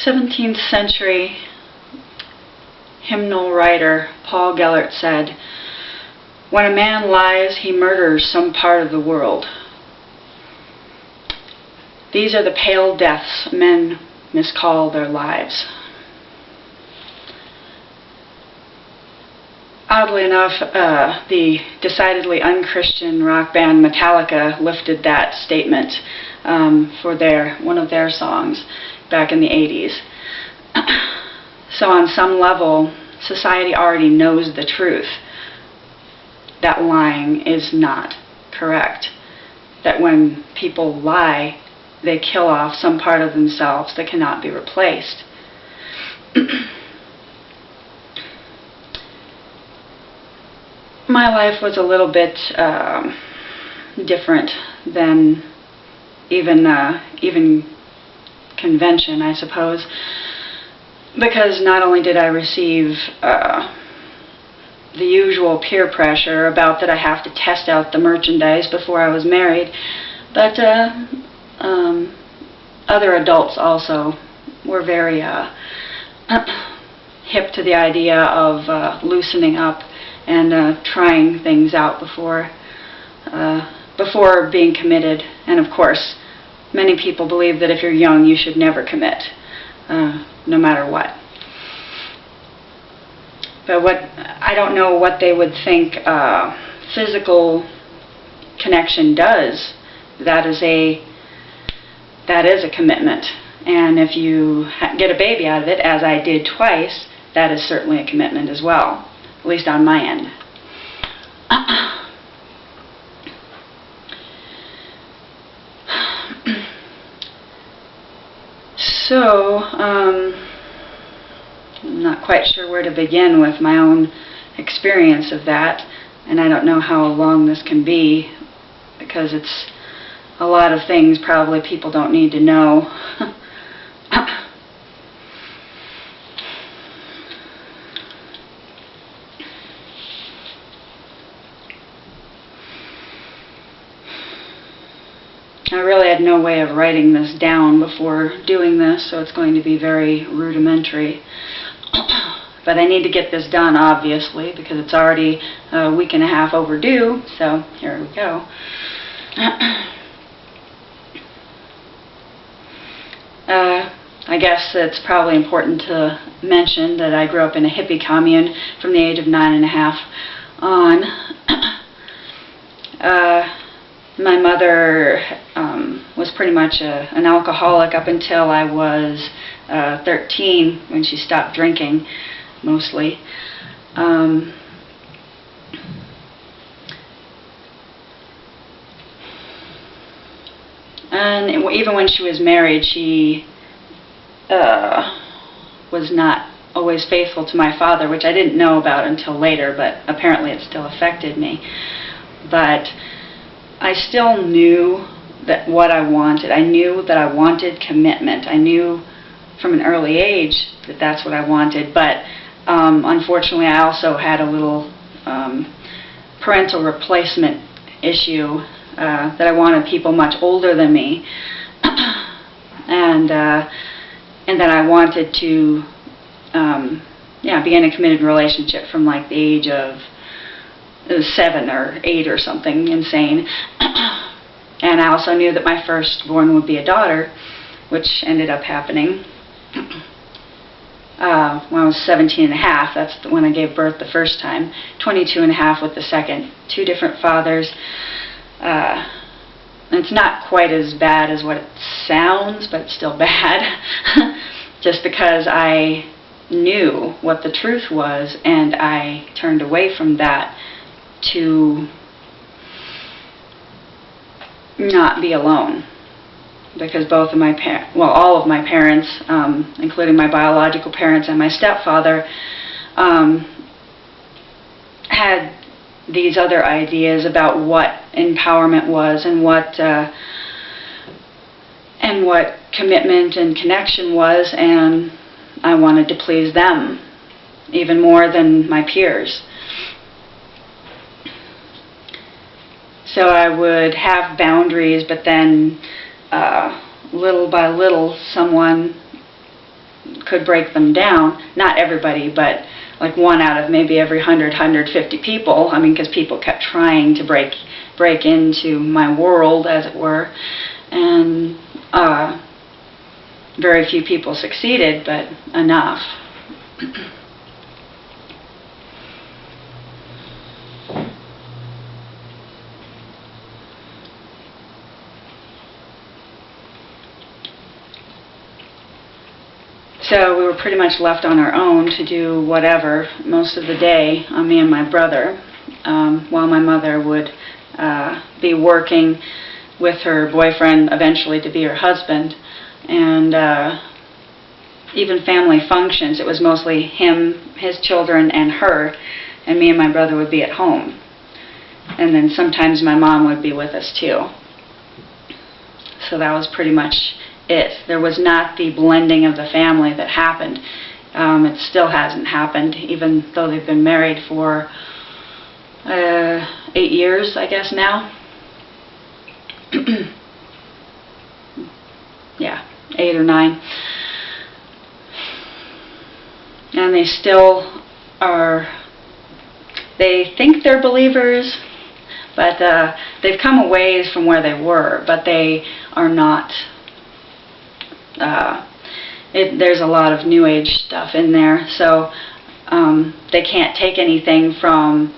17th century hymnal writer Paul Gellert said, "When a man lies, he murders some part of the world. These are the pale deaths men miscall their lives." Oddly enough, the decidedly unchristian rock band Metallica lifted that statement for one of their songs back in the 80s. So on some level, society already knows the truth, that lying is not correct. That when people lie, they kill off some part of themselves that cannot be replaced. My life was a little bit different than even convention, I suppose, because not only did I receive the usual peer pressure about that I have to test out the merchandise before I was married, but other adults also were very hip to the idea of loosening up and trying things out before being committed. And of course, many people believe that if you're young, you should never commit, no matter what. But I don't know what they would think physical connection does. That is a commitment. And if you get a baby out of it, as I did twice, that is certainly a commitment as well, at least on my end. So, I'm not quite sure where to begin with my own experience of that, and I don't know how long this can be, because it's a lot of things probably people don't need to know. I really had no way of writing this down before doing this, so it's going to be very rudimentary. But I need to get this done, obviously, because it's already a week and a half overdue, so here we go. I guess it's probably important to mention that I grew up in a hippie commune from the age of 9.5 on. My mother was pretty much an alcoholic up until I was 13, when she stopped drinking, mostly. And even when she was married, she was not always faithful to my father, which I didn't know about until later, but apparently it still affected me. But I still knew that what I wanted. I knew that I wanted commitment. I knew from an early age that that's what I wanted, but unfortunately I also had a little parental replacement issue, that I wanted people much older than me, and that I wanted to be in a committed relationship from like the age of 7 or 8 or something insane. And I also knew that my firstborn would be a daughter, which ended up happening when I was 17.5. That's when I gave birth the first time. 22.5 with the second. 2 different fathers. It's not quite as bad as what it sounds, but it's still bad. Just because I knew what the truth was, and I turned away from that to not be alone, because both of my all of my parents, including my biological parents and my stepfather, had these other ideas about what empowerment was and what commitment and connection was, and I wanted to please them even more than my peers. So I would have boundaries, but then little by little someone could break them down. Not everybody, but like 1 out of maybe every 150 people. I mean, because people kept trying to break into my world, as it were, and very few people succeeded, but enough. So we were pretty much left on our own to do whatever most of the day, me and my brother, while my mother would be working with her boyfriend, eventually to be her husband. And even family functions, it was mostly him, his children, and her, and me and my brother would be at home. And then sometimes my mom would be with us too. So that was pretty much it. There was not the blending of the family that happened. It still hasn't happened, even though they've been married for 8 years, I guess now. Yeah, 8 or 9. And they still are, they think they're believers, but they've come a ways from where they were, but they are not. There's a lot of New Age stuff in there, so they can't take anything from,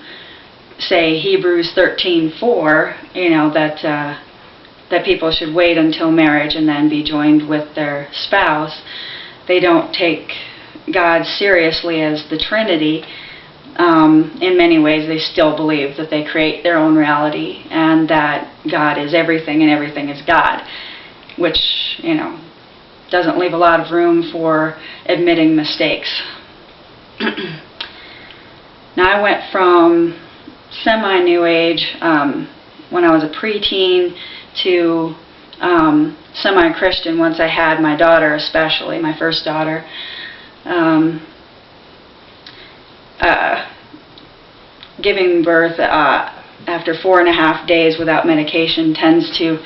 say, Hebrews 13:4, you know, that people should wait until marriage and then be joined with their spouse. They don't take God seriously as the Trinity. In many ways, they still believe that they create their own reality and that God is everything and everything is God, which, you know, doesn't leave a lot of room for admitting mistakes. Now, I went from semi-New Age when I was a preteen to semi-Christian once I had my daughter, especially my first daughter. Giving birth after 4.5 days without medication tends to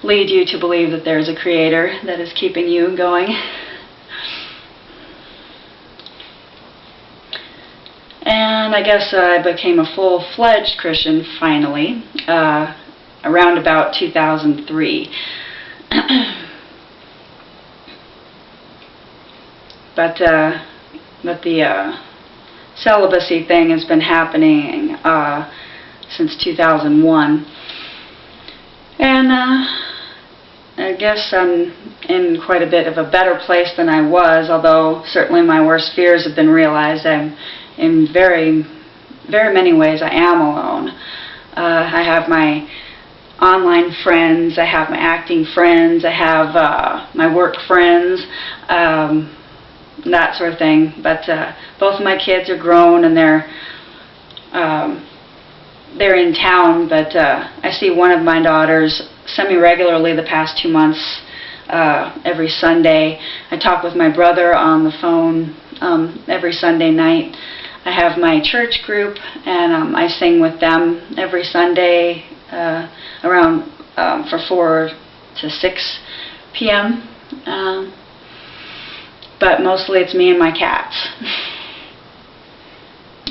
lead you to believe that there's a creator that is keeping you going. And I guess I became a full-fledged Christian finally, around about 2003. But the celibacy thing has been happening since 2001. And I guess I'm in quite a bit of a better place than I was, although certainly my worst fears have been realized. I'm in very, very many ways I am alone. I have my online friends, I have my acting friends, I have my work friends, that sort of thing. But both of my kids are grown and they're in town, but I see one of my daughters semi-regularly the past 2 months, every Sunday. I talk with my brother on the phone every Sunday night. I have my church group, and I sing with them every Sunday around for 4 to 6 p.m. But mostly it's me and my cats.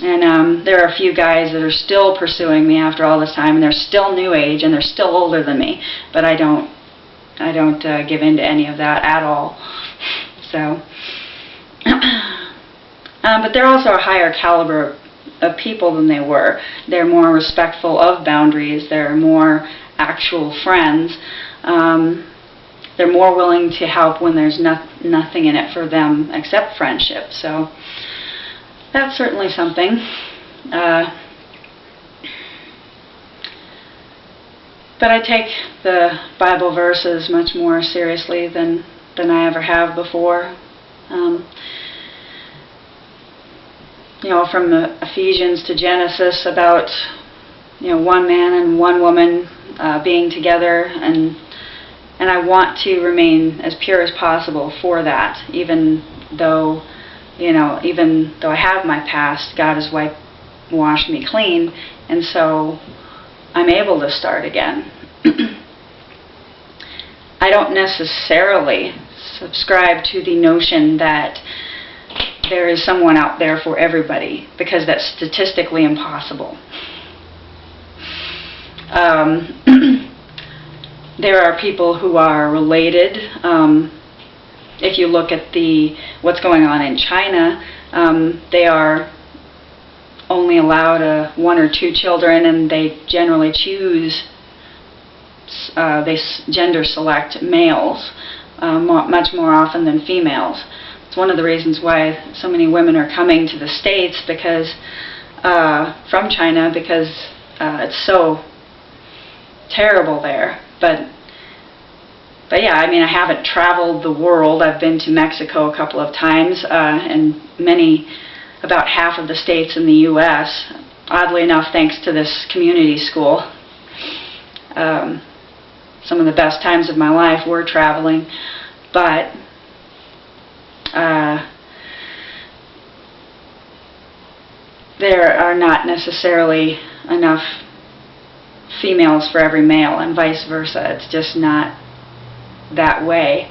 And there are a few guys that are still pursuing me after all this time, and they're still New Age, and they're still older than me. But I don't give in to any of that at all. So, but they're also a higher caliber of people than they were. They're more respectful of boundaries. They're more actual friends. They're more willing to help when there's nothing in it for them except friendship. So that's certainly something. But I take the Bible verses much more seriously than I ever have before. You know, from the Ephesians to Genesis about, you know, one man and one woman being together, and I want to remain as pure as possible for that, even though, you know, even though I have my past, God has washed me clean, and so I'm able to start again. I don't necessarily subscribe to the notion that there is someone out there for everybody, because that's statistically impossible. There are people who are related. If you look at what's going on in China, they are only allowed 1 or 2 children, and they generally choose, they gender select males much more often than females. It's one of the reasons why so many women are coming to the States from China, because it's so terrible there. But yeah, I mean, I haven't traveled the world. I've been to Mexico a couple of times, and about half of the states in the U.S., oddly enough, thanks to this community school. Some of the best times of my life were traveling, but there are not necessarily enough females for every male, and vice versa. It's just not that way.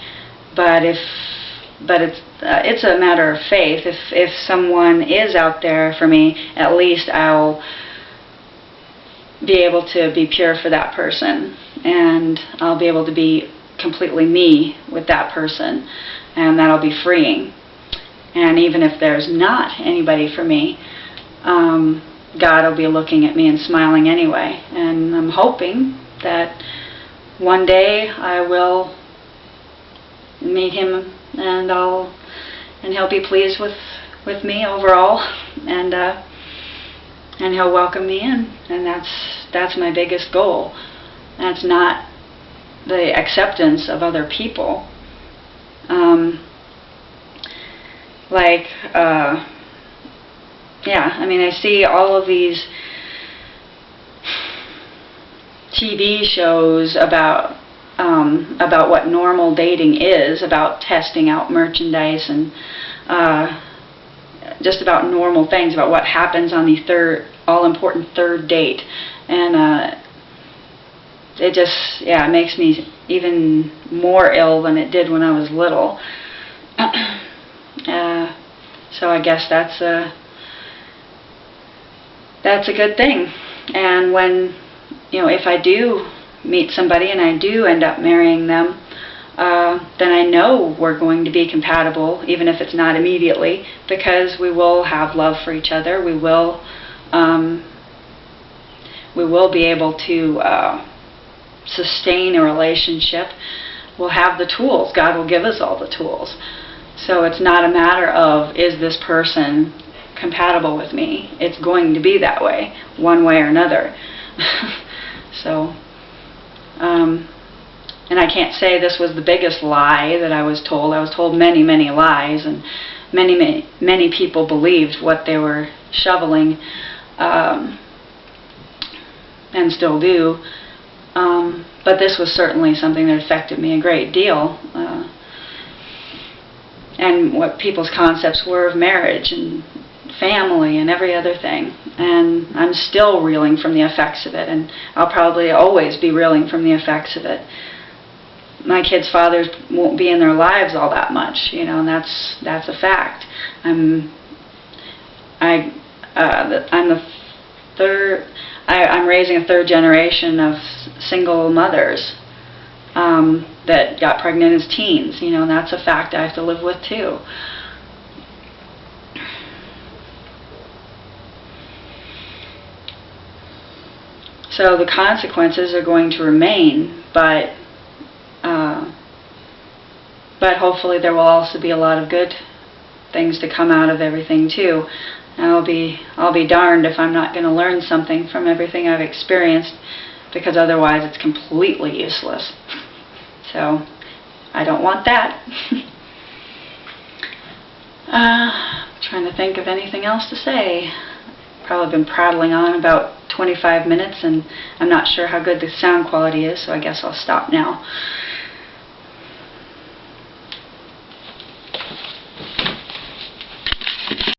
But it's a matter of faith. If someone is out there for me, at least I'll be able to be pure for that person, and I'll be able to be completely me with that person, and that'll be freeing. And even if there's not anybody for me, God will be looking at me and smiling anyway. And I'm hoping that one day I will meet him, and he'll be pleased with me overall, and he'll welcome me in. And that's my biggest goal. That's not the acceptance of other people. Yeah, I mean, I see all of these TV shows about what normal dating is, about testing out merchandise, and just about normal things, about what happens on the all-important third date. And it just, yeah, it makes me even more ill than it did when I was little. So I guess that's a good thing. And when, if I do meet somebody and I do end up marrying them, then I know we're going to be compatible, even if it's not immediately, because we will have love for each other. We will be able to sustain a relationship. We'll have the tools. God will give us all the tools. So it's not a matter of, is this person compatible with me? It's going to be that way, one way or another. So, and I can't say this was the biggest lie that I was told. I was told many, many lies, and many people believed what they were shoveling, and still do. But this was certainly something that affected me a great deal, and what people's concepts were of marriage and family and every other thing. And I'm still reeling from the effects of it, and I'll probably always be reeling from the effects of it. My kids' fathers won't be in their lives all that much, and that's a fact. I'm raising a third generation of single mothers that got pregnant as teens, and that's a fact I have to live with too. So the consequences are going to remain, but hopefully there will also be a lot of good things to come out of everything too. And I'll be darned if I'm not going to learn something from everything I've experienced, because otherwise it's completely useless. So I don't want that. Trying to think of anything else to say. Probably been prattling on about 25 minutes, and I'm not sure how good the sound quality is, so I guess I'll stop now.